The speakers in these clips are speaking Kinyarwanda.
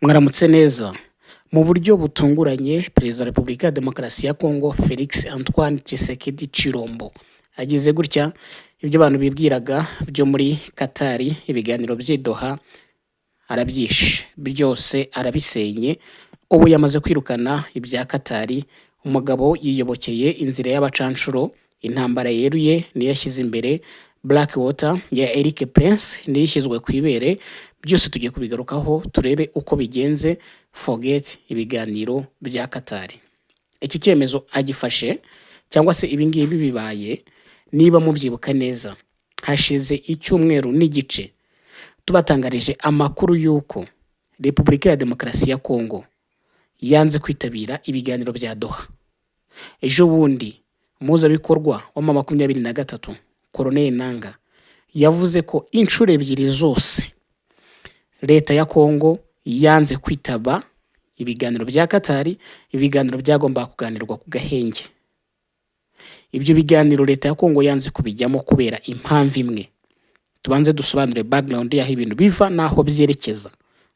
Mwaramutse neza. Mu buryo butunguranye, Perezida wa Repubulika ya Demokarasi ya Kongo Felix Antoine Tshisekedi Tshilombo agize gutya ibyo abantu bibwiraga byo muri Katari, ibiganiro by'i Doha arabyishe, byose arabisenye. Ubu yamaze kwirukana ibya Katari. Umugabo yiyobokeye inzira y'abacanshuro, intambara yeruye niyo yashyize imbere. Blackwater ya Eric Prince niyo ishyizwe ku ibere. Byose tugiye kubigarukaho turebe uko bigenze. Forget ibiganiro bya Katari. Iki cyemezo agifashe cyangwa se ibingibi bibaye, niba mubyibuka neza, hashize icyumweru n'igice tubatangarije amakuru y'uko Repubulika ya Demokarasi ya Kongo yanze kwitabira ibiganiro bya Doha. Ejo bundi umuhuzabikorwa wa M23 Colonel Nanga yavuze ko inshuro ebyiri zose leta ya Kongo yanze kwitaba ibiganiro bya Katari, ibiganiro byagomba kuganirwa ku Gahenge. Ibyo biganiro leta ya Kongo yanze kubijyamo kubera impamvu imwe. Tubanze dusobanure background y'aho ibintu biva naho byerekeza,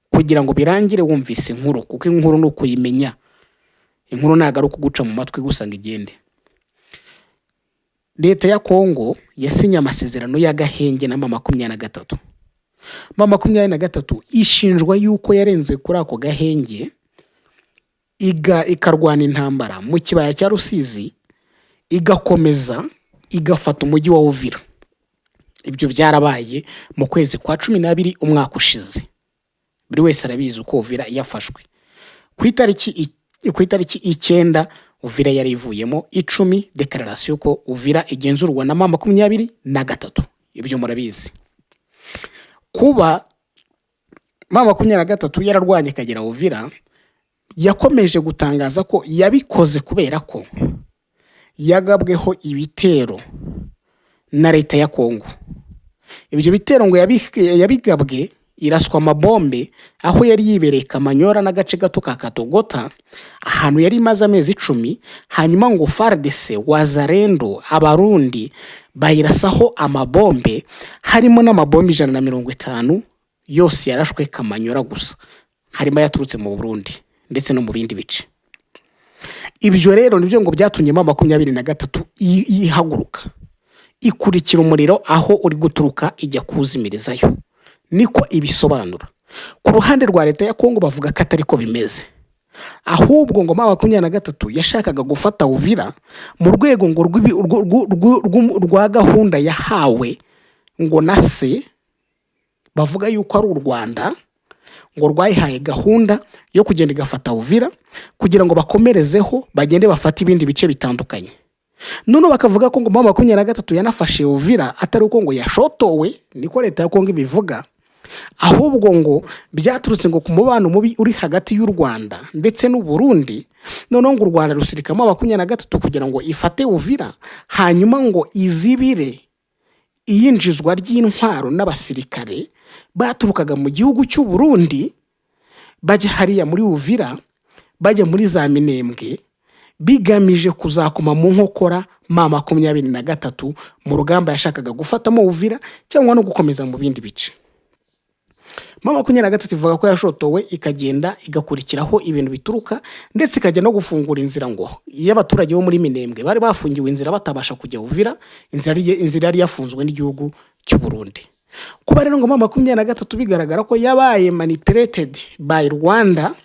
kugira ngo birangire wumvise inkuru, kuko inkuru ni ukuyimenya. Inkuru ntago ari ukuguca mu matwi gusa ngo igende. Leta ya Kongo yasinye amasezerano y'Agahenge na M23. M23 ishinjwa yuko yarenze kuri ako Gahenge ikarwana intambara mu kibaya cya Rusizi, igakomeza igafata umujyi wa Uvira. Ibyo byarabaye mu kwezi kwa 12 umwaka ushize. Buri wese arabizi uko Uvira yafashwe. Ku itariki 9 Uvira yari ivuyemo, 10 declaration ko Uvira igenzurwa na M23. Ibyo murabizi. Kuba M23 yararwanye kagera Uvira, yakomeje gutangaza ko yabikoze kubera ko yagabweho ibitero na leta ya Kongo. Ibyo bitero ngo yabigabwe iraswa amabombe aho yari yibereye Kamanyora n'agace gato ka Katogota, ahantu yari imaze amezi 10. Hanyuma ngo FARDC, Wazalendo, Abarundi bayirasaho amabombe, harimo n'amabombe 150 yose yarashwe Kamanyora gusa, harimo yaturutse mu Burundi ndetse no mu bindi bice. Ibyo rero nibyo ngo byatumye M23 yihaguruka ikurikira umuriro aho uri guturuka ijya kuzimirizayo. Niko ibisobanura. Ku ruhande rwa leta ya Kongo bavuga ko atari ko bimeze, ahubwo ngo M23 yashakaga gufata Uvira mu rwego ngo rwa gahunda yahawe ngo nase, bavuga yuko ari u Rwanda ngo rwayihaye gahunda yo kugenda igafata Uvira kugira ngo bakomerezeho bagende bafata ibindi bice bitandukanye. None bakavuga ko ngo M23 yanafashe Uvira atari uko ngo yashotowe, niko leta ya Kongo ibivuga, ahubwo ngo byaturutse ngo ku mubano mubi uri hagati y'u Rwanda ndetse n'u Burundi. None ngo u Rwanda rusirikamo M23 kugira ngo ifate Uvira, hanyuma ngo izibire iyinjizwa ry'intwaro n'abasirikare baturukaga mu gihugu cy'u Burundi bajya hariya muri Uvira, bajya muri za Minembwe, bigamije kuzakoma mu nkokora M23 mu rugamba yashakaga gufatamo Uvira cyangwa no gukomeza mu bindi bice. M23 ivuga ko yashotowe ikagenda igakurikiraho ibintu bituruka, ndetse ikajya no gufungura inzira ngo iyo abaturage bo muri Minembwe bari bafungiwe inzira batabasha kujya Uvira, inzira yari yafunzwe n'igihugu cy'u Burundi. Kuba rero ngo M23 bigaragara ko yabaye manipulated by Rwanda,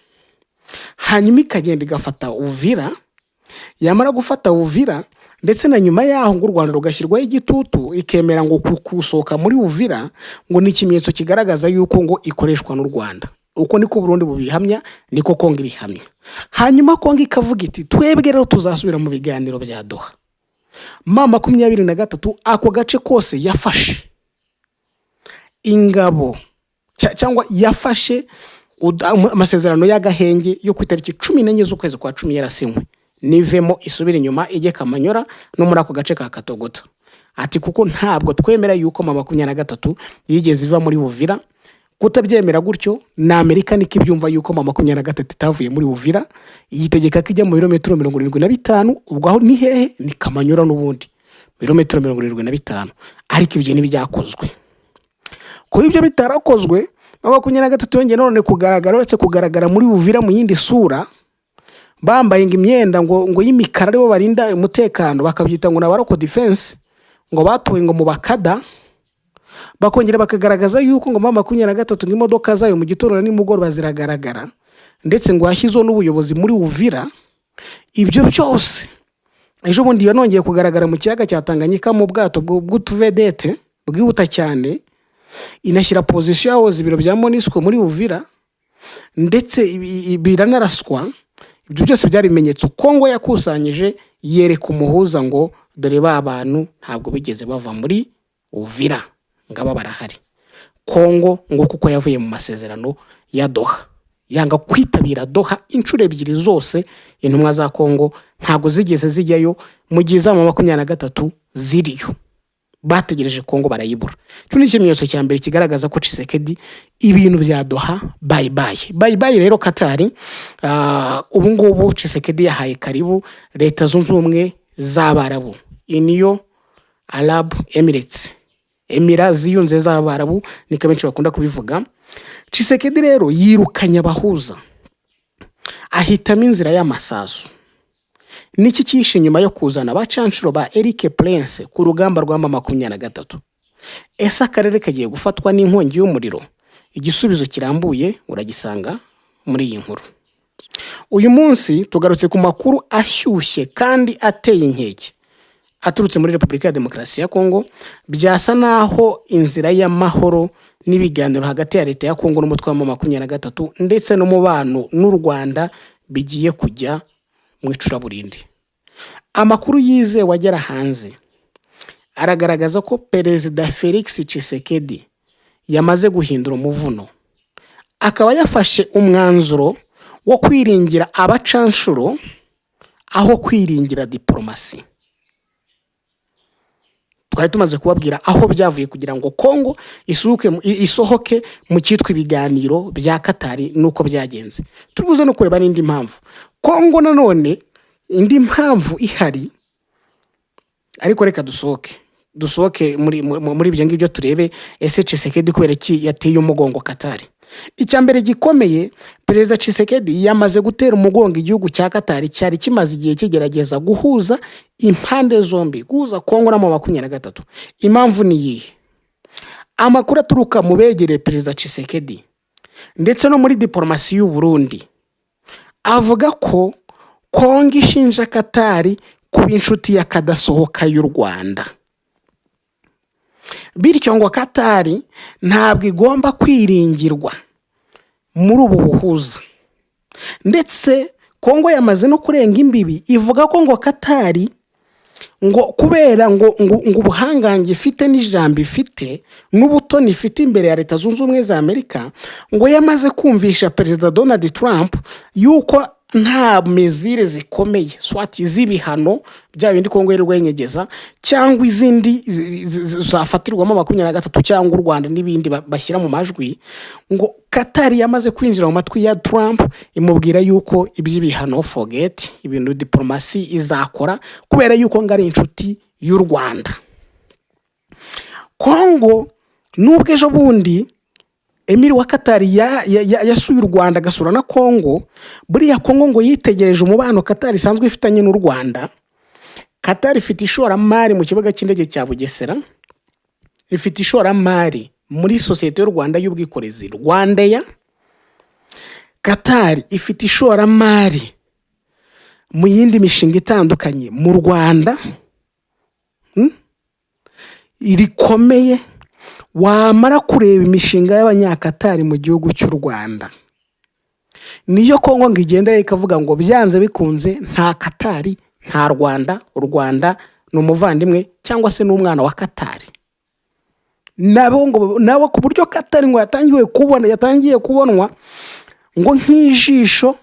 hanyuma ikagenda igafata Uvira, yamara gufata Uvira ndetse na nyuma yaho ngo u Rwanda rugashyirwaho igitutu ikemera ngo kusohoka muri Uvira, ngo ni ikimenyetso kigaragaza yuko ngo ikoreshwa n'u Rwanda. Uko niko Burundi bubihamya, niko Kongo ibihamya. Hanyuma Kongo ikavuga iti twebwe rero tuzasubira mu biganiro bya Doha. M23 ako gace kose yafashe ingabo cyangwa yafashe amasezerano y'Agahenge yo ku itariki 14 z'ukwezi kwa 10 yarasinywe. Nivemo isubira inyuma ijye Kamanyora no muri ako gace ka Katogota. Ati kuko ntabwo twemera yuko M23 yigeze iva muri Uvira. Kutabyemera gutyo na Amerika niko ibyumva yuko M23 itavuye muri Uvira, yitegeka ko ijya mu birometero 75. Ubwo aho ni hehe? Ni Kamanyora n'ubundi birometero 75. Ariko ibyo ntibyakozwe. Ko ibyo bitarakozwe, M23 yongeye none kugaragara, uretse kugaragara muri Uvira mu yindi sura, bambaye imyenda ngo y'imikara aribo barinda umutekano, bakabyita ngo nabaroko defense, ngo batoye ngo mu bakada, bakongera bakagaragaza yuko ngo M23 ng'imodoka zayo mu gitondo n'imugoroba ziragaragara, ndetse ngo yashyizeho n'ubuyobozi muri Uvira. Ibyo byose ejo bundi yanongeye kugaragara mu kiyaga cya Tanganyika mu bwato bw'utuvedete bwihuta cyane, inashyira position yaho zibiro bya MONUSCO muri Uvira, ndetse biranaraswa. Ibyo byose byari ibimenyetso Kongo yakusanyije yereka umuhuza ngo dore ba bantu ntabwo bigeze bava muri Uvira, ngaba barahari. Kongo ngo kuko yavuye mu masezerano ya Doha, yanga kwitabira Doha inshuro ebyiri zose. Intumwa za Kongo ntabwo zigeze zijyayo mu gihe za M23 ziriyo, bategereje Kongo barayibura. Cyo ni ikimenyetso cya mbere kigaragaza ko Tshisekedi ibintu bya Doha bye bye. Rero Qatar ubu ngubu Tshisekedi yahaye karibu Leta Zunze Ubumwe z'Abarabu, Union Arab Emirates, Emirates ziyunze z'Abarabu niko benshi bakunda kubivuga. Tshisekedi rero yirukanya abahuza, ahitamo inzira y'amasasu. Niki cyishe nyuma yo kuzana abacanshuro ba Eric Prince ku rugamba rwa M23? Ese akarere kagiye gufatwa n'inkongi y'umuriro? Igisubizo kirambuye uragisanga muri iyi nkuru. Uyu munsi tugarutse ku makuru ashyushye kandi ateye inkeke aturutse muri Repubulika ya Demokarasi ya Kongo. Byasa naho inzira y'amahoro n'ibiganiro hagati ya Leta ya Kongo n'umutwe wa M23 ndetse n'umubano n'u Rwanda bigiye kujya mu icuraburindi. Amakuru yize wagera hanze aragaragaza ko Perezida Felix Tshisekedi yamaze guhindura umuvuno, akaba yafashe umwanzuro wo kwiringira abacanshuro aho kwiringira diplomasi. Twari tumaze kubabwira aho byavuye kugira ngo Kongo isohoke mu cyitwa ibiganiro bya Qatar nuko byagenze. Tubuze no kureba n'indi mpamvu Kongo nanone, indi mpamvu ihari. Ariko reka dusohoke muri ibyo ngibyo turebe ese Tshisekedi kubera iki yateye umugongo Qatar. Icyambere gikomeye, Perezida Tshisekedi yamaze gutera umugongo igihugu cya Qatar cyari kimaze igihe kigerageza guhuza impande zombi, guhuza Kongo na M23. Impamvu ni iyihe? Amakuru aturuka mu begereye Perezida Tshisekedi ndetse no muri diplomasi y'u Burundi avuga ko Kongo ishinja Qatar kuba inshuti yakadasohoka y'u Rwanda, bityo ngo Qatar ntabwo igomba kwiringirwa muri ubu buhuza. Ndetse Kongo yamaze no kurenga imbibi, ivuga ko ngo Qatar ngo kubera ngo ubuhangange ifite n'ijambo ifite n'ubutoni ifite imbere ya Leta Zunze Ubumwe za Amerika, ngo yamaze kumvisha Perezida Donald Trump yuko nta mezire zikomeye swati z'ibihano bya bindi Kongo y'urwenyegeza cyangwa izindi zafatirwamo M23 cyangwa u Rwanda n'ibindi bashyira mu majwi, ngo Qatar yamaze kwinjira mu matwi ya Trump imubwira yuko iby'ibihano forget, ibintu diplomasi izakora kubera yuko ngari inshuti y'u Rwanda. Kongo nubwo ejo bundi Emiri wa Qatar yasuye u Rwanda gasura na Kongo, buriya Kongo ngo yitegereje umubano Qatar isanzwe ifitanye n'u Rwanda. Qatar ifite ishoramari mu kibuga cy'indege cya Bugesera, ifite ishoramari muri sosiyete y'u Rwanda y'ubwikorezi Rwandair. Qatar ifite ishoramari mu yindi mishinga itandukanye mu Rwanda irikomeye. Wamara kureba imishinga y'abanyakatari mu gihugu cy'u Rwanda, niyo Kongo ngo igenda ikavuga ngo byanze bikunze nta Qatar nta Rwanda, u Rwanda ni umuvandimwe cyangwa se n'umwana wa Qatar. Nabo ku buryo Qatar ngo yatangiye kubonwa ngo nk'ijisho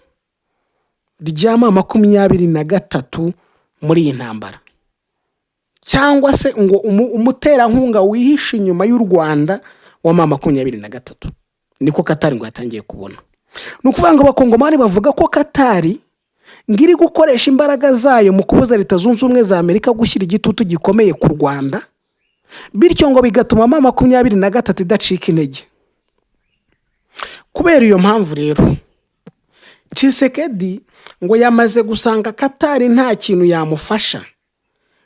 rya M23 muri iyi ntambara, cyangwa se ngo umuterankunga wihishe inyuma y'u Rwanda wa M23. Niko Qatar ngo yatangiye kubona. Nukuvuga ngo abakongomani bavuga ko Qatar ngiri gukoresha imbaraga zayo mu kubuza Leta Zunze Ubumwe za Amerika gushyira igitutu gikomeye ku Rwanda, bityo ngo bigatuma M23 idacika intege. kubera iyo mpamvu rero Tshisekedi ngo yamaze gusanga Katari nta kintu yamufasha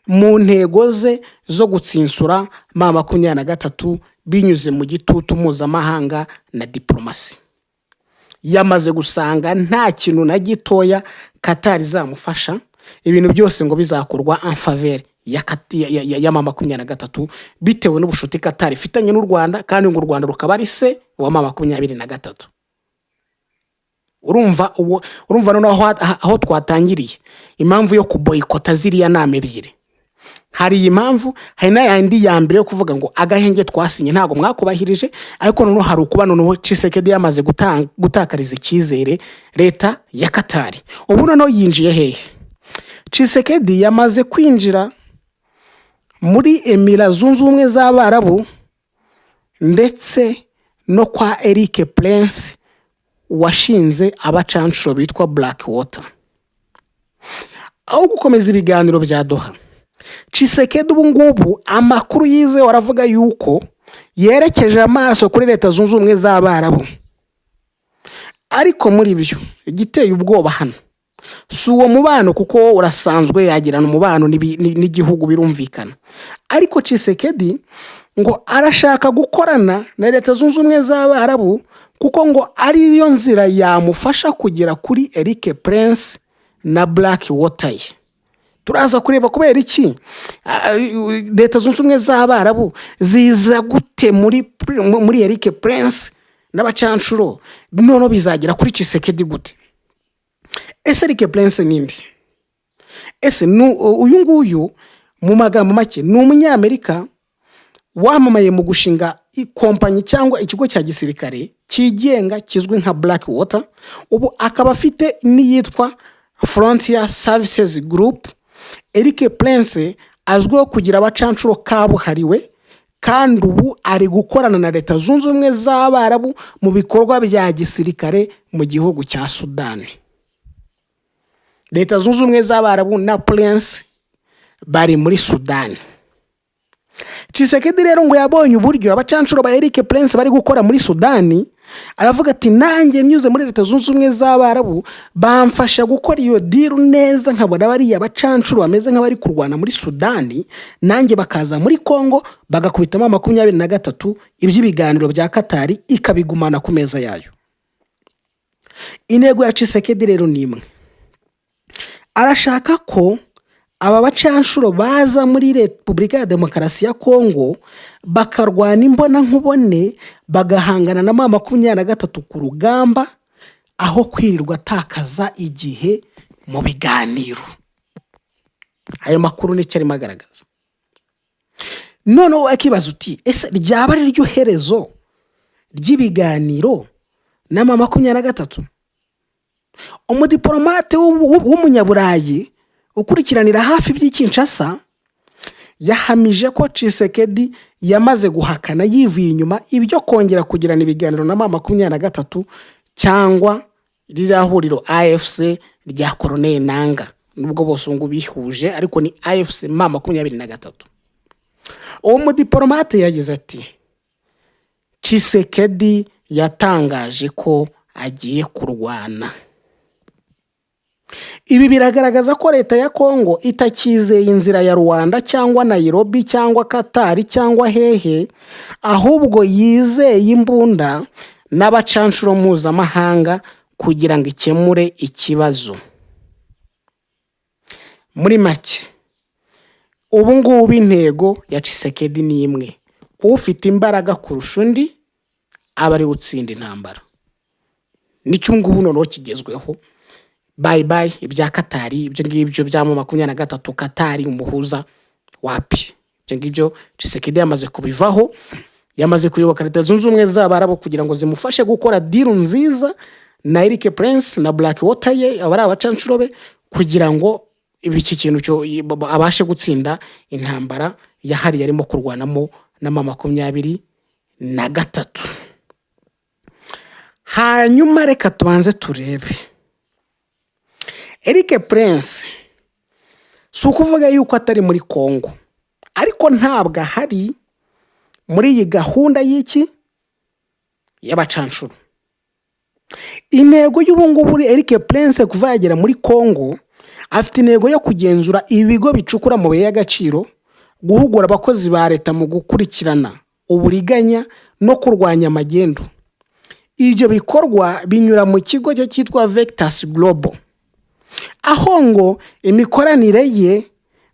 mu ntego ze zo gutsinsura M23 binyuze mu gitutu mpuzamahanga na diplomasi. Yamaze gusanga nta kintu na gitoya Katari zamufasha, ibintu byose ngo bizakorwa en faveur ya M23 bitewe n'ubushuti Katari ifitanye n'u Rwanda, kandi ngo u Rwanda rukaba ari se wa M23. urumva noneho aho twatangiriye impamvu yo kuboyikota ziriya nama ebyiri. Hari impamvu, hari n'ayandi ya mbere yo kuvuga ngo agahenge twasinye ntago mwakubahirije, ariko noneho hari ukuba noneho Tshisekedi yamaze gutakariza icyizere leta ya Katari. Ubu noneho yinjiye hehe? Tshisekedi yamaze kwinjira muri Emira Zunze Ubumwe z'Abarabu ndetse no kwa Eric Prince washinze abacanshuro bitwa Blackwater. Aho gukomeza ibiganiro bya Doha, Tshisekedi ubu ngubu amakuru yize waravuga yuko yerekeje amaso kuri leta Zunze Ubumwe z'Abarabu. Ariko muri byo igiteye ubwoba hano si uwo mubano, kuko urasanzwe yagirana umubano n'igihugu birumvikana, ariko Tshisekedi ngo arashaka gukorana na leta Zunze Ubumwe z'Abarabu kuko ngo ari yo nzira yamufasha kugera kuri Eric Prince na Blackwater. Turaza kureba kubera iki leta Zunze Ubumwe z'Abarabu ziza gute muri Eric Prince n'abacanshuro, none bizagera kuri Tshisekedi gute? Ese Eric Prince nindi? Ese uyu nguyu mu magambo make ni umunyamerika wamamaye mu gushinga ikompanyi cyangwa ikigo cya gisirikare kigenga kizwi nka Blackwater. Ubu akaba afite n'iyitwa Frontier Services Group. Eric Prince azwiho kugira abacanshuro kabuhariwe, kandi ubu ari gukorana na leta Zunze Ubumwe z'Abarabu mu bikorwa bya gisirikare mu gihugu cya Sudani. Leta Zunze Ubumwe z'Abarabu na Prince bari muri Sudani. Tshisekedi rero ngo yabonye uburyo abacanshuro ba Eric Prince bari gukora muri Sudani, aravuga ati nanjye mnyuze muri leta Zunze Ubumwe z'Abarabu bamfasha gukora iyo deal neza, nkabona bari abacanshuro bameze nk'abari kurwana muri Sudani, nanjye bakaza muri Kongo bagakubitamo 23 iby'ibiganiro bya Katari ikabigumana ku meza yayo. Intego ya Tshisekedi rero ni imwe, arashaka ko aba bacanshuro baza muri Repubulika ya Demokarasi ya Kongo bakarwana imbona nkubone, bagahangana na M23 ku rugamba, aho kwirirwa takaza igihe mu biganiro. Ayo makuru ni cyari magaragaza. None akibaza uti ese ryaba ari ryo herezo ry'ibiganiro na M23? Umudiplomate w'umunyaburayi ukurikiranira hafi by'Kinshasa yahamije ko Tshisekedi yamaze guhakana yivuye inyuma ibyo kongera kugirana ibiganiro na M23 cyangwa rirahuriro AFC rya Colonel Nanga, nubwo bose ngo bihuje ariko ni AFC M23. Uwo mudiplomate yagize ati Tshisekedi yatangaje ko agiye kurwana. Ibi biragaragaza ko leta ya Kongo itakizeye inzira ya Rwanda cyangwa Nairobi cyangwa Katari cyangwa hehe, ahubwo yizeye imbunda n'abacanshuro mpuzamahanga kugira ngo ikemure ikibazo. Muri make ubu ngubu intego ya Tshisekedi ni imwe, ufite imbaraga kurusha undi aba ari gutsinda intambara. Nicyo ngubu noneho kigezweho. Bye bye ibya Katari, ibyo ngibyo bya M23 Katari umuhuza wapi. Ibyo ngibyo Tshisekedi yamaze kubivaho, yamaze kuyoboka leta Zunze Ubumwe z'Abarabu kugira ngo zimufashe gukora deal nziza na Eric Prince na Blackwater ye abari abacanshuro be, kugira ngo ibiki kintu cyo abashe gutsinda intambara yahari yarimo kurwanamo na M23. Hanyuma reka tubanze turebe Eric Prince si ukuvuga yuko atari muri Kongo, ariko ntabwo ahari muri iyi gahunda y'iki y'abacanshuro. intego y'ubungubu Eric Prince kuva yagera muri Congo afite intego yo kugenzura ibigo bicukura amabuye y'agaciro, guhugura abakozi ba leta mu gukurikirana uburiganya no kurwanya magendu. Ibyo bikorwa binyura mu kigo cyitwa Vectus Global, aho ngo imikoranire ye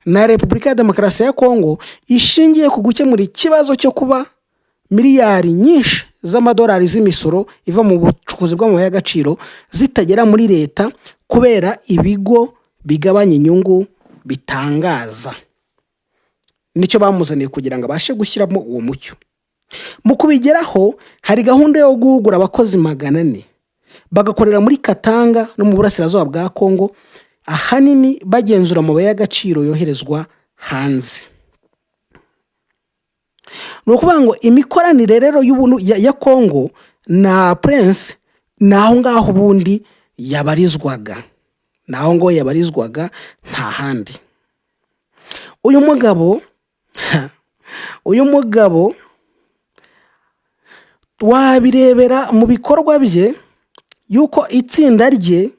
na Repubulika ya Demokarasi ya Congo ishingiye ku gukemura ikibazo cyo kuba miliyari nyinshi z'amadolari z'imisoro iva mu bucukuzi bw'amabuye y'agaciro zitagera muri leta kubera ibigo bigabanya inyungu bitangaza. Nicyo bamuzaniye kugira ngo abashe gushyiramo uwo mucyo. Mu kubigeraho hari gahunda yo guhugura abakozi 400 bagakorera muri Katanga no mu burasirazuba bwa Congo, ahanini bagenzura amabuye y'agaciro yoherezwa hanze. Nukuvuga ngo imikoranire rero y'ubuntu ya Congo na Prince naho ngaho ubundi yabarizwaga, naho ngo yabarizwaga nta handi. Uyu mugabo wabirebera mu bikorwa bye yuko itsinda rye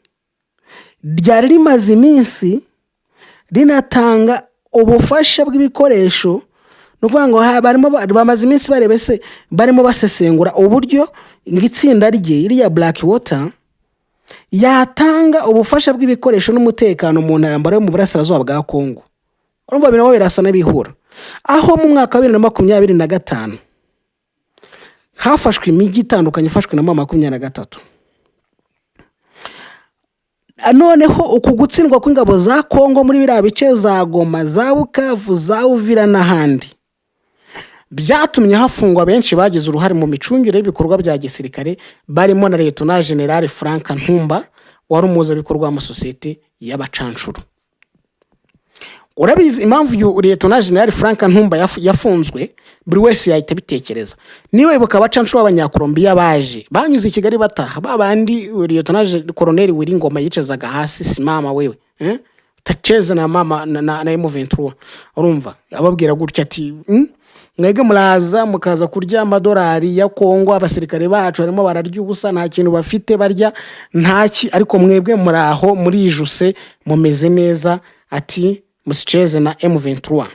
ryari rimaze iminsi rinatanga ubufasha bw'ibikoresho. Nukuvuga ngo bamaze iminsi barimo basesengura uburyo ngitsinda rye iriya Blackwater yatanga ubufasha bw'ibikoresho n'umutekano mu ntambara yo mu burasirazuba bwa Congo. Urumva binabo birasa n'abihura. Aho mu mwaka wa 2025 hafashwe imijyi itandukanye ifashwe na 23. Noneho uku gutsindwa kw'ingabo za Congo muri biriya bice za Goma, za Bukavu, za Uvira n'ahandi byatumye hafungwa benshi bagize uruhare mu micungire y'ibikorwa bya gisirikare, barimo na Lieutenant General Frank Ntumba wari umuhuzabikorwa w'amasosiyete y'abacanshuro. Urabizi impamvu Lieutenant General Frank Ntumba yafunzwe, buri wese yahita bitekereza. Niwe ibuka abacanshuro b'Abanyakolombiya baje banyuze i Kigali bataha, babandi Lieutenant Colonel Wiringoma yicazaga hasi, simama wewe tacheze na mama na M23. Urumva ababwira gutya ati mwege muraza mukaza kurya amadolari ya Congo, abasirikare bacu barimo bararya ubusa, nta kintu bafite barya ntaki, ariko mwebwe muraho muri ijuse mumeze neza, ati musicheze na M23.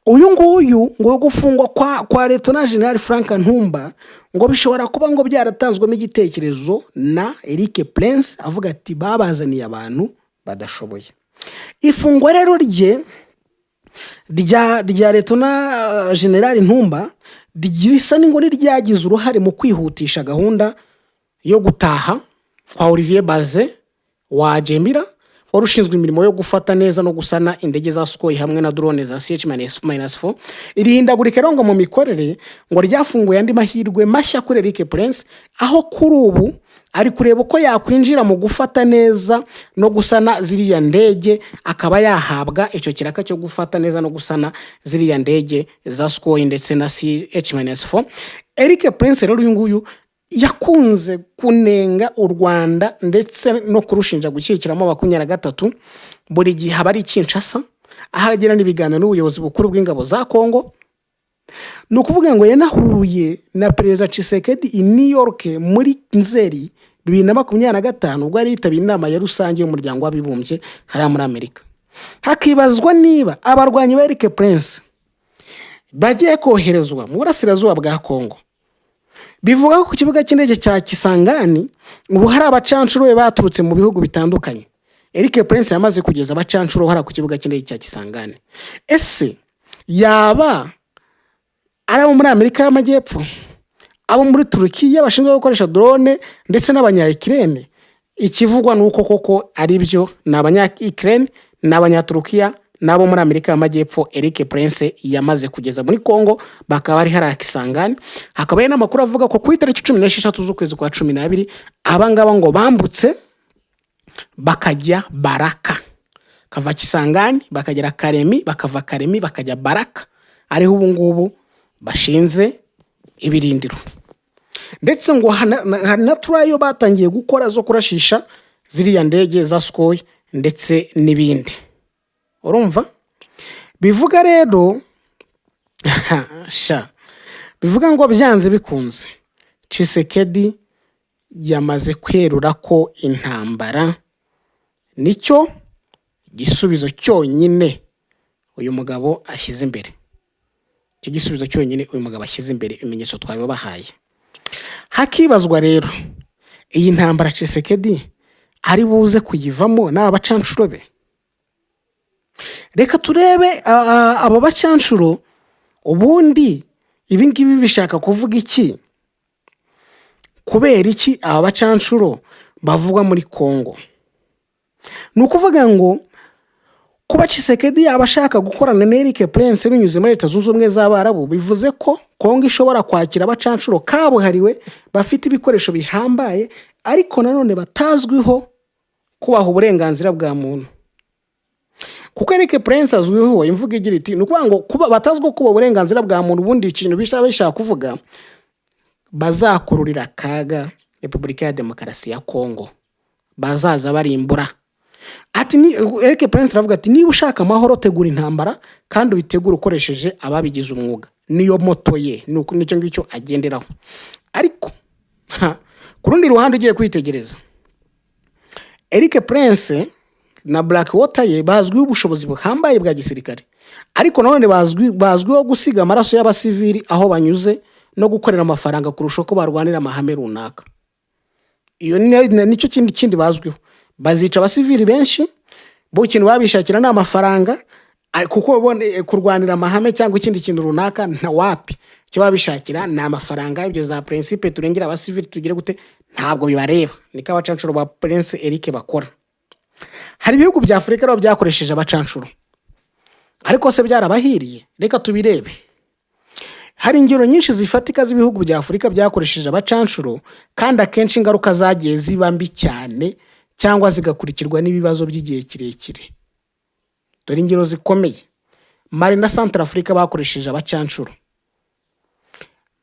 Uyu nguyu ngo gufungwa kwa Lieutenant General Frank Ntumba ngo bishobora kuba ngo byaratanzwe igitekerezo na Eric Prince avuga ati babazaniye abantu badashoboye. Ifungwa rero rya Lieutenant General Ntumba risa n'ingo ryagize uruhare mu kwihutisha gahunda yo gutaha kwa Olivier Baze wa Jemira, wari ushinzwe imirimo yo gufata neza no gusana indege za Sukhoi hamwe na drone za CH-4. Irihindagurika rero ngo mu mikorere ngo ryafunguye andi mahirwe mashya kuri Eric Prince, aho kuri ubu ari kureba uko yakwinjira mu gufata neza no gusana ziriya ndege, akaba yahabwa icyo kiraka cyo gufata neza no gusana ziriya ndege za Sukhoi ndetse na CH-4. Eric Prince rero uyu nguyu yakunze kunenga u Rwanda ndetse no kurushinja gushyikiramo 23 buri gihe habari Kinshasa, ahagira n'ibiganiro n'ubuyobozi bukuru bw'ingabo za Congo. Nukuvuga ngo yanahuye na President Tshisekedi i New York muri Nzeri 2025 ubwo ari yitabiye inama ya rusange y'umuryango w'abibumbye hari muri Amerika. Hakibazwa niba abarwanyi ba Eric Prince bagiye koherezwa mu burasirazuba bwa Congo. Bivuga ko ku kibuga cy'indege cya Kisangani ubu hari abacanshuro baturutse mu bihugu bitandukanye. Eric Prince yamaze kugeza abacanshuro hari ku kibuga cy'indege cya Kisangani. Ese yaba ari abo muri Amerika y'Amajyepfo, abo muri Turukiya bashinzwe gukoresha drone ndetse n'abanya-Ukraine? Ikivugwa nuko koko ari byo n'abanya-Ukraine n'abanya-Turukiya nabo muri Amerika y'Amajyepfo Eric Prince yamaze kugeza muri Congo, bakaba ari hari Kisangani. Hakaba yana makuru avuga ko ku itariki 16 z'ukwezi kwa 12 abangaba ngo bambutse bakajya Baraka, kava Kisangani bakagera Karemi, bakava Karemi bakajya Baraka, ariho ubu ngubu bashinze ibirindiro. Ndetse ngo na turayo batangiye gukora zo kurashisha ziriya ndege za Sukhoi ndetse n'ibindi. Urumva bivuga rero bivuga ngo byanze bikunze Tshisekedi yamaze kwerura ko intambara nicyo gisubizo cyonyine uyu mugabo ashyize imbere. Icyo gisubizo cyonyine uyu mugabo ashyize imbere, ibimenyetso twabibahaye. Hakibazwa rero, iyi ntambara Tshisekedi ari buze kuyivamo n'aba bacanshuro be? Reka turebe aba bacanshuro ubundi ibi ngibi bishaka kuvuga iki? Kubera iki aba bacanshuro bavugwa muri Kongo? Ni ukuvuga ngo kuba Tshisekedi abashaka gukorana na Eric Prince binyuze muri Leta Zunze Ubumwe z'Abarabu, bivuze ko Kongo ishobora kwakira abacanshuro kabuhariwe bafite ibikoresho bihambaye, ariko nanone batazwiho kubaha uburenganzira bwa muntu. Kuko Eric Prince azwiho imvuga igira iti, ni ukuvuga ngo kuba batazwiho kuba uburenganzira bwa muntu, ubundi ikintu bishaka kuvuga bazakururira kaga Repubulika ya Demokarasi ya Kongo, bazaza barimbura. Ati Eric Prince aravuga ati, niba ushaka amahoro tegura intambara kandi ubitegura ukoresheje ababigize umwuga. Niyo moto ye, nicyo ngicyo agenderaho. Ariko ku rundi ruhande ugiye kwitegereza, Eric Prince na Blackwater ye bazwiho ubushobozi buhambaye bwa gisirikare, ariko nanone bazwiho gusiga amaraso y'abasivili aho banyuze no gukorera amafaranga kurusha ko barwanira amahame runaka. Iyo nicyo kindi bazwiho. Bazica abasivili benshi, bo ikintu babishakira na amafaranga, kuko kurwanira amahame cyangwa ikindi kintu runaka nta wapi. Icyo babishakira na amafaranga. Ibyo za principe turengera abasivili tugire gute ntabwo bibareba. Niko abacanshuro ba Prince Eric bakora. Hari ibihugu bya Afurika rero byakoresheje abacanshuro, ariko se byarabahiriye? Reka tubirebe. Hari ingero nyinshi zifatika z'ibihugu bya Afurika byakoresheje abacanshuro, kandi akenshi ingaruka zagiye ziba mbi cyane cyangwa zigakurikirwa n'ibibazo by'igihe kirekire. Dore ingero zikomeye. Mali na Centrafrica bakoresheje abacanshuro.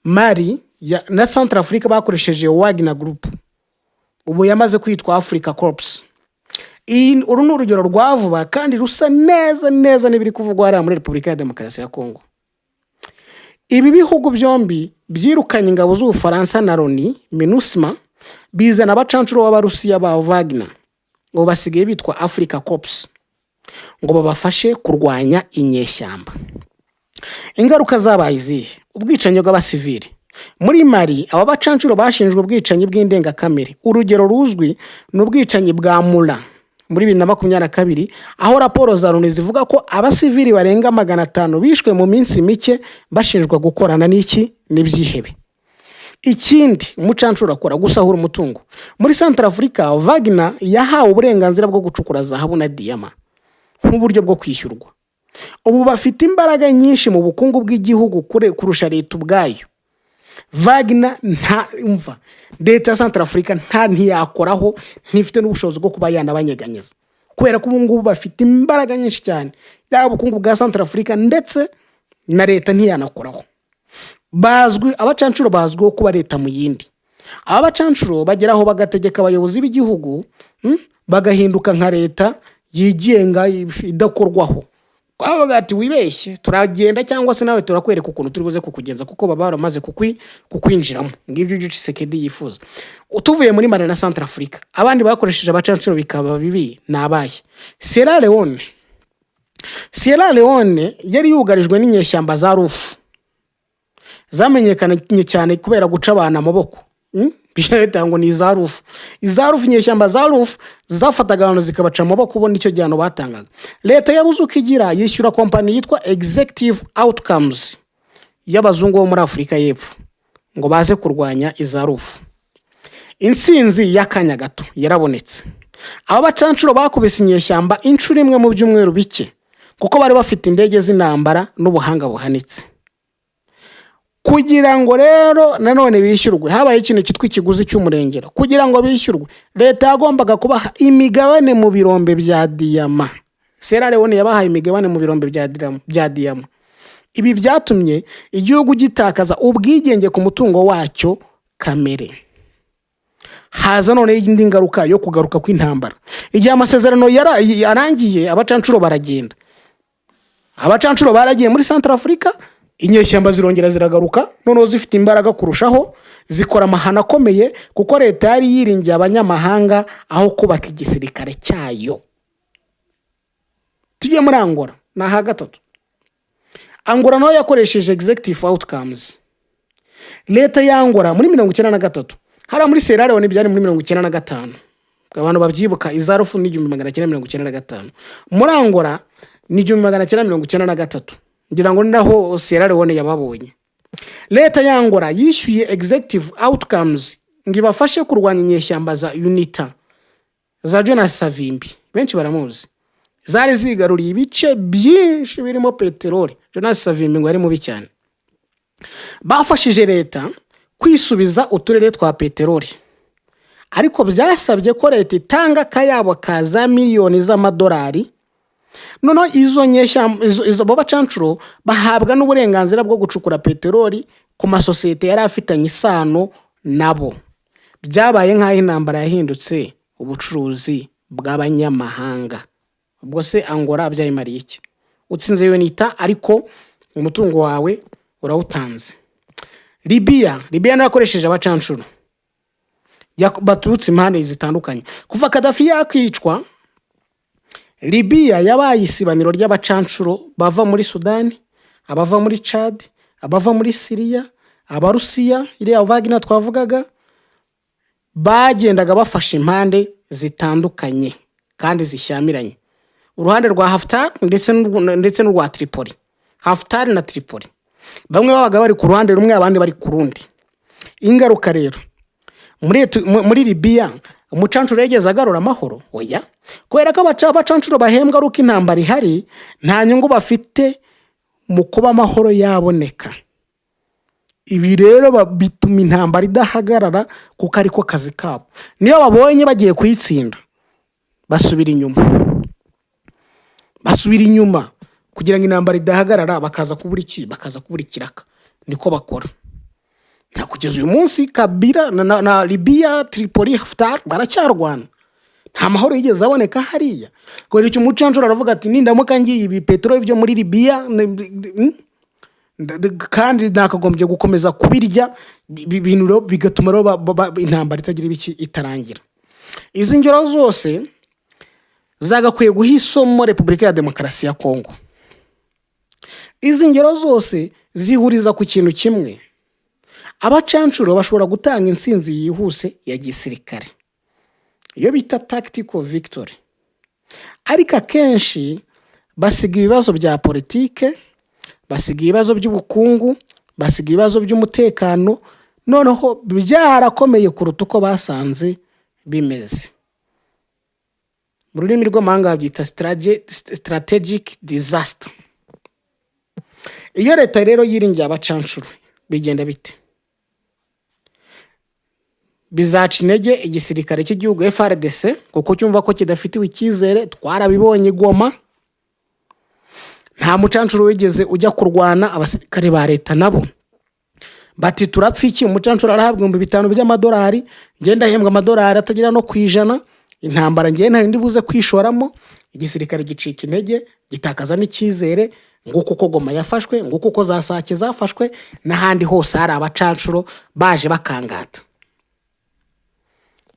Mali na Centrafrica bakoresheje Wagner Group, ubu yamaze kwitwa Africa Corps. Uru ni urugero rwa vuba kandi rusa neza n'ibiri kuvugwa hariya muri Repubulika ya Demokarasi ya Kongo. Ibi bihugu byombi byirukanye ingabo z'Ubufaransa na Loni MINUSMA, bizana abacanshuro b'Abarusiya ba Wagner, ngo basigaye bitwa Africa Corps, ngo babafashe kurwanya inyeshyamba. Ingaruka zabaye izihe? Ubwicanyi bw'abasivili. Muri Mali aba bacanshuro bashinjwe ubwicanyi bw'indengakamere. Urugero ruzwi ni ubwicanyi bwa Mula muri 2022, aho raporo za Loni zivuga ko abasivili barenga 500 bishwe mu minsi mike bashinjwa gukorana n'ibyihebe. Ikindi umucanshuro akora gusahura umutungo. Muri Centrafrica Wagner yahawe uburenganzira bwo gucukura zahabu na diyama nk'uburyo bwo kwishyurwa. Ubu bafite imbaraga nyinshi mu bukungu bw'igihugu kurusha leta ubwayo. Wagner leta ya Centrafrica ntiyakoraho, ntifite n'ubushobozi bwo kuba yanabanyeganyeza, kubera ko ubu ngubu bafite imbaraga nyinshi cyane. Yaba ubukungu bwa Centrafrica ndetse na leta ntiyanakoraho. Abacanshuro bazwiho kuba leta mu yindi. Abacanshuro bageraho bagategeka abayobozi b'igihugu, bagahinduka nka leta yigenga idakorwaho. Kwavuga ati wibeshye turagenda cyangwa se nawe turakwereka ukuntu turi buze kukugenza, kuko baba baramaze kukwinjiramo. Ngibyo byo Tshisekedi yifuza. Utuvuye muri Mali na Centrafrica, abandi bakoresheje abacanshuro bikaba bibi nabaye. Sierra Leone yari yugarijwe n'inyeshyamba za Rufu, zamenyekanye cyane kubera guca abantu amaboko. Bishahita ngo ni za Rufu. Iza Rufu, inyeshyamba za Rufu zafataga abantu zikabaca amaboko, ubundi icyo gihano batangaga. Leta yabuze uko igira, yishyura kompani yitwa Executive Outcomes y'abazungu bo muri Afurika y'Epfo ngo baze kurwanya iza Rufu. Insinzi y'akanya gato yarabonetse. Aba bacanshuro bakubise inyeshyamba inshuro imwe mu byumweru bike, kuko bari bafite indege z'intambara n'ubuhanga buhanitse. Kugira ngo rero nanone bishyurwe, habaye ikintu cyitwa ikiguzi cy'umurengero. Kugira ngo bishyurwe, leta yagombaga kubaha imigabane mu birombe bya diyama. Sierra Leone yabahaye imigabane mu birombe bya diyama. Ibi byatumye igihugu gitakaza ubwigenge ku mutungo wacyo kamere. Haza none indi ngaruka yo kugaruka kw'intambara. Igihe amasezerano yarangiye, abacanshuro baragenda. Abacanshuro baragiye muri Centrafrica, inyeshyamba zirongera ziragaruka noneho zifite imbaraga kurushaho, zikora amahano akomeye kuko leta yari yiringiye abanyamahanga aho kubaka igisirikare cyayo. Tujye muri Angola ni aha gatatu. Angola nayo yakoresheje executive outcomes. Leta ya Angola muri 1993 hari muri Sierra Leone byari muri 1995, abantu babyibuka izarufu ni 1995, muri Angola ni 1993, ngira ngo naho Sierra Leone yababonye. Leta ya Angola yishyuye executive outcomes ngibafashe kurwanya inyeshyamba za UNITA za Jonas Savimbi, benshi baramuzi, zari zigaruriye ibice byinshi birimo peteroli. Jonas Savimbi ngo ari mubi cyane. Bafashije leta kwisubiza uturere twa peteroli, ariko byasabye ko leta itanga kayabo kaza miliyoni z'amadolari. Noneho izo nyeshyamba izo bacancuro bahabwa n'uburenganzira bwo gucukura peteroli ku masosiyete yari afitanye isano nabo. Byabaye nk'aho intambara yahindutse ubucuruzi bw'abanyamahanga. Ubwo se Angola byayimariye iki? Utsinze UNITA ariko umutungo wawe urawutanze. Libya nakoresheje abacancuro baturutse impande zitandukanye. Kuva Gaddafi yakwicwa, Libya yabaye isibaniro ry'abacancuro bava muri Sudani, abava muri Chad, abava muri Syria, abarusiya iriya Wagner twavugaga, bagendaga bafasha impande zitandukanye kandi zishyamiranye. Uruhande rwa Haftar ndetse n'urwa Tripoli. Haftar na Tripoli bamwe babaga bari ku ruhande rumwe, abandi bari ku rundi. Ingaruka rero muri Libya umucancuro yegeze agarura amahoro? Oya, kubera ko abacancuro bahembwa ruko intambara ihari, nta nyungu bafite mu kuba amahoro yaboneka. Ibi rero bituma intambara idahagarara kuko ariko kazi kabo. Niyo babonye bagiye kuyitsinda basubira inyuma kugira ngo intambara idahagarara, bakaza kubura ikiraka. Niko bakora. Nta kugeza uyu munsi Kabila na Libya, Tripoli, Haftar baracyarwana. Nta mahoro yigeze aboneka hariya. Kubera icyo umucancuro aravuga ati nindamuka ngiye ibi peteroli byo muri Libya kandi nakagombye gukomeza kubirya, ibintu bigatuma intambara itagira ibiki itarangira. Izi ngero zose zagakwiye guhisomo Repubulika ya Demokarasi ya Kongo. Izi ngero zose zihuriza ku kintu kimwe: abacancuro bashobora gutanga intsinzi yihuse ya gisirikare, iyo bita tactical victory, ariko akenshi basiga ibibazo bya politike, basiga ibibazo by'ubukungu, basiga ibibazo by'umutekano, noneho byarakomeye kuruta uko basanze bimeze. Mu rurimi rw'amahanga byita strategic disaster. Iyo leta rero yiringiye abacancuro bigenda bite? Bizaca intege igisirikare cy'igihugu FARDC kuko cyumva ko kidafitiwe icyizere. Twarabibonye Goma, nta mucancuro wigeze ujya kurwana. Abasirikare ba leta nabo bati turapfa iki? Umucancuro arahabwa 5,000 by'amadolari, ngenda hembwa amadolari atagira no kwijana. Intambara ngenda ndi buze kwishoramo. Igisirikare gicika intege, gitakaza n'icyizere, nguko uko Goma yafashwe, nguko uko za Sake zafashwe, n'ahandi hose hari abacancuro baje bakangata.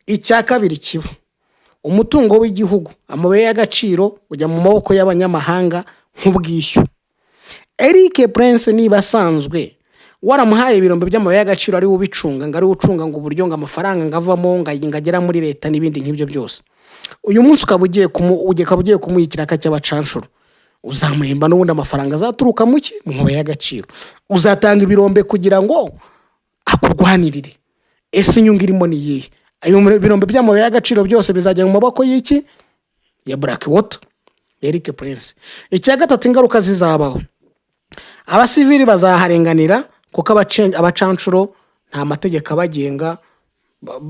Icya kabiri kiba umutungo w'igihugu, amabuye y'agaciro ujya mu maboko y'abanyamahanga nk'ubwishyu. Eric Prince niba asanzwe waramuhaye ibirombe by'amabuye y'agaciro ari ubicunga, ngari ucunga ngo uburyo ngo amafaranga ngavamo ngagera muri leta n'ibindi nk'ibyo byose, uyu munsi ukabugiye kumuyikira cy'abacancuro, uzamuhemba n'ubundi amafaranga azaturuka mu mabuye y'agaciro. Uzatanga ibirombe kugira ngo akurwanirire. Ese inyungu irimo ni iyihe? Ayo birombe by'amabuye y'agaciro byose bizajya mu maboko y'iki? Ya Blackwater, Eric Prince. Icya gatatu, ingaruka zizabaho, abasivili bazaharenganira kuko abacancuro nta mategeko abagenga,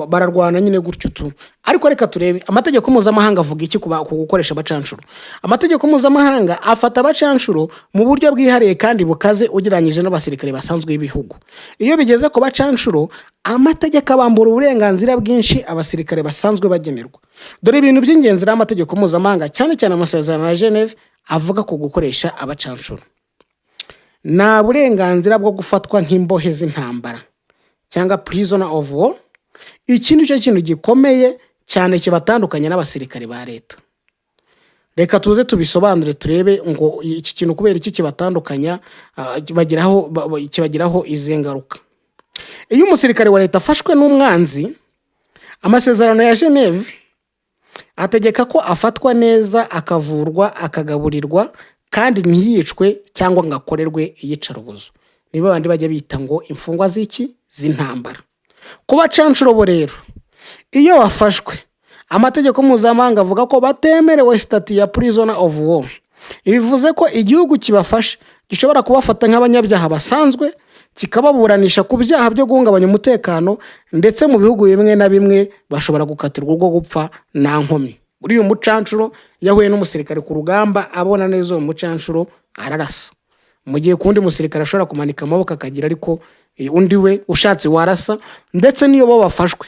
bararwana nyine gutyo tu. Ariko reka turebe amategeko mpuzamahanga avuga iki ku gukoresha abacancuro. Amategeko mpuzamahanga afata abacancuro mu buryo bwihariye kandi bukaze ugereranyije n'abasirikare basanzwe b'ibihugu. Iyo bigeze ku bacancuro, amategeko abambura uburenganzira bwinshi abasirikare basanzwe bagenerwa. Dore ibintu by'ingenzi n'amategeko mpuzamahanga, cyane cyane amasezerano ya Geneve avuga ku gukoresha abacancuro. nta burenganzira bwo gufatwa nk'imbohe z'intambara cyangwa prisoner of war. Iki ni cyo kintu gikomeye cyane kibatandukanya n'abasirikare ba leta. Reka tuze tubisobanure turebe ngo iki kintu kubera iki kibatandukanya kibagiraho izi ngaruka. Iyo umusirikare wa leta afashwe n'umwanzi, amasezerano ya Geneve ategeka ko afatwa neza, akavurwa, akagaburirwa kandi ntiyicwe cyangwa ngo akorerwe iyicarubozo. Nibo bandi bajya bita ngo imfungwa z'intambara. Kuba canshuro rero iyo wafashwe, amategeko mpuzamahanga avuga ko batemerewe stati ya prisoner of war. Ibivuze ko igihugu kibafashe gishobora kubafata nk'abanyabyaha basanzwe, kikababuranisha ku byaha byo guhungabanya umutekano, ndetse mu bihugu bimwe na bimwe bashobora gukatirwa urwo gupfa nta nkomyi. Uri uyu mucanshuro yahuye n'umusirikare ku rugamba, abona neza uwo mucanshuro ararasa, mu gihe kundi musirikare ashobora kumanika amaboko akagira, ariko undi we ushatse warasa. Ndetse niyo bo bafashwe,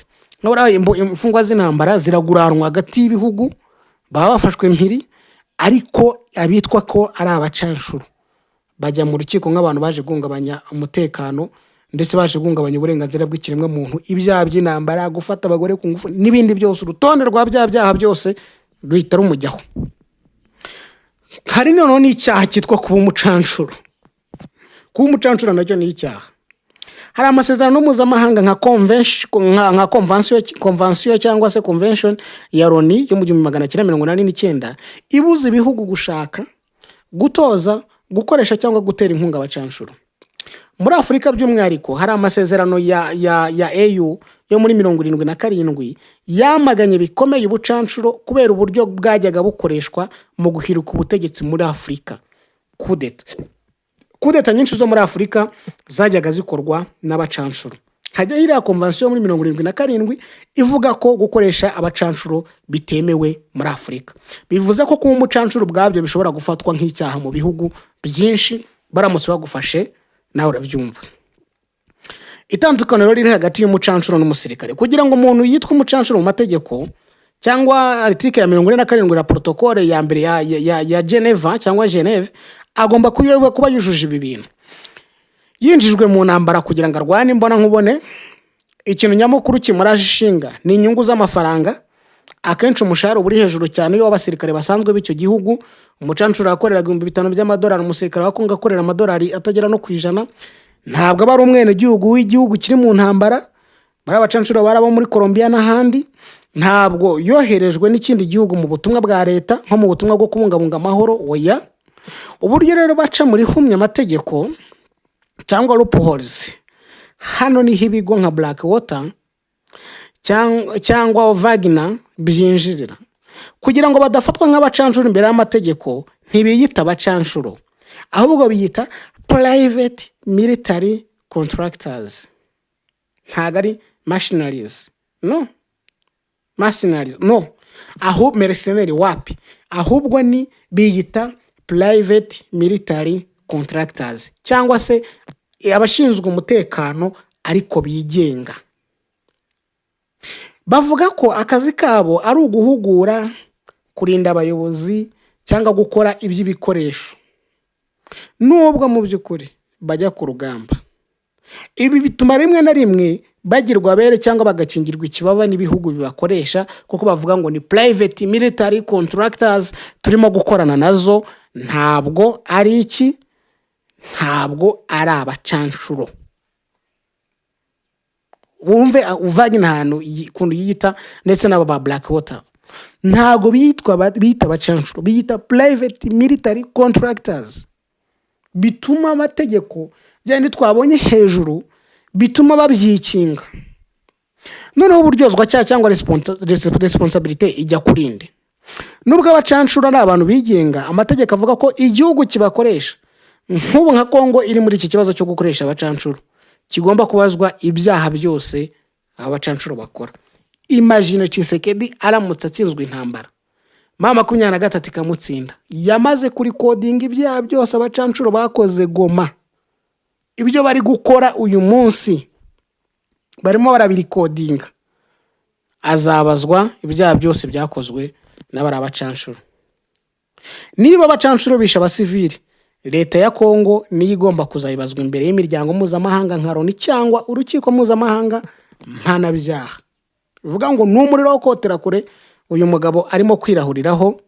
imfungwa z'intambara ziraguranwa hagati y'ibihugu, baba bafashwe mpiri, ariko abitwa ko ari abacanshuro bajya mu rukiko nk'abantu baje guhungabanya umutekano, ndetse baje guhungabanya uburenganzira bw'ikiremwa muntu, ibyaha by'intambara, gufata abagore ku ngufu n'ibindi byose. Urutonde rwa byaha byose ruhita rumujyaho. Hari noneho n'icyaha cyitwa kuba umucanshuro. Kuba umucanshuro nacyo ni icyaha. Hari amasezerano mpuzamahanga nka convention cyangwa se convention ya Loni yo mu 1989 ibuza ibihugu gushaka, gutoza, gukoresha cyangwa gutera inkunga abacanshuro. Muri Afurika by'umwihariko hari amasezerano ya AU yo muri 77 yamaganye bikomeye ubucanshuro kubera uburyo bwajyaga bukoreshwa mu guhiruka ubutegetsi muri Afurika. Kudeta nyinshi zo muri Afurika zajyaga zikorwa n'abacanshuro. Hajya iriya convention muri 77 ivuga ko gukoresha abacanshuro bitemewe muri Afurika. Bivuze ko kuba umucanshuro bwabyo bishobora gufatwa nk'icyaha mu bihugu byinshi, baramutse bagufashe nawe urabyumva. Itandukaniro riri hagati y'umucanshuro n'umusirikare. Kugira ngo umuntu yitwe umucanshuro mu mategeko, cyangwa article ya 47 ya protocole ya mbere ya Geneva cyangwa Geneve, agomba kuba yujuje ibi bintu: yinjijwe mu ntambara kugira ngo arwane imbona nkubone, ikintu nyamukuru kimuraje ishinga ni inyungu z'amafaranga, akenshi umushahara uri hejuru cyane iyo abasirikare basanzwe b'icyo gihugu. Umucanshuro akorera $5,000 by'amadolari, umusirikare wakunga akorera amadolari atagera no ku 100. Ntabwo bari umwene gihugu w'igihugu kiri mu ntambara. Bari abacanshuro barabo muri Colombia n'ahandi. Ntabwo yoherejwe n'ikindi gihugu mu butumwa bwa leta, nko mu butumwa bwo kubungabunga amahoro, oya. Uburyo rero baca muri humya amategeko cyangwa loopholes, hano ni ibigo nka Blackwater cyangwa Wagner byinjirira kugira ngo badafatwa nk'abacanshuro imbere y'amategeko. Ntibiyita abacanshuro, ahubwo biyita private military contractors. Ntabwo ari mercenaries, no mercenaries, no, ahubwo mercenary wapi, ahubwo ni biyita private military contractors, cyangwa se abashinzwe umutekano ariko bigenga. Bavuga ko akazi kabo ari uguhugura, kurinda abayobozi cyangwa gukora iby'ibikoresho, nubwo mu by'ukuri bajya ku rugamba. Ibi bituma rimwe na rimwe bagirwa abere cyangwa bagakingirwa ikibaba n'ibihugu bibakoresha, kuko bavuga ngo ni private military contractors, turimo gukorana nazo. Ntabwo ari iki, ntabwo ari abacanshuro. Wumve uvanye n'ahantu kundu yita, ndetse n'aba ba Blackwater ntabwo bita abacanshuro, biyita private military contractors. Bituma amategeko byandi twabonye hejuru bituma babyikinga. Noneho uburyozwa cyangwa responsibility ijya kurinde. Nubwo abacanshuro ari abantu bigenga, amategeko avuga ko igihugu kibakoresha, nk'ubu nka Kongo iri muri iki kibazo cyo gukoresha abacanshuro, kigomba kubazwa ibyaha byose abacanshuro bakora. Imagine Tshisekedi aramutse atsinzwe intambara, mama 23 ikamutsinda, yamaze kuri coding ibyaha byose abacanshuro bakoze Goma. Ibyo bari gukora uyu munsi barimo barabiri coding, azabazwa ibyaha byose byakozwe n'abari abacanshuro. Niba abacanshuro bisha abasivili, leta ya Kongo niyo igomba kuzayibazwa imbere y'imiryango mpuzamahanga nka Loni cyangwa urukiko mpuzamahanga mpanabyaha. Bivuga ngo n'umuriro wo kotera kure uyu mugabo arimo kwirahuriraho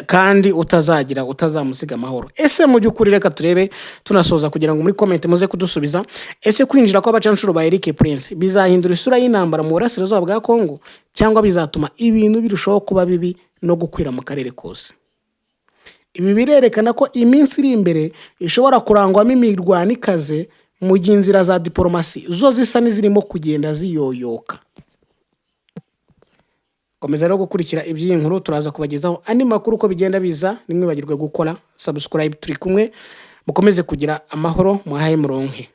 kandi utazamusiga amahoro. Ese mu by'ukuri reka turebe tunasoza kugira ngo muri comment muze kudusubiza, ese kwinjira kw'abacanshuro ba Eric Prince bizahindura isura y'intambara mu burasirazuba bwa Kongo cyangwa bizatuma ibintu birushaho kuba bibi no gukwira mu karere kose? Ibi birerekana ko iminsi iri imbere ishobora kurangwamo imirwano ikaze mu gihe inzira za diplomasi zo zisa n'izirimo kugenda ziyoyoka. Komeza rero gukurikira iby'iyi nkuru, turaza kubagezaho andi makuru uko bigenda biza. Nimwibagirwe gukora subscribe. Turi kumwe, mukomeze kugira amahoro, muhaye muronke.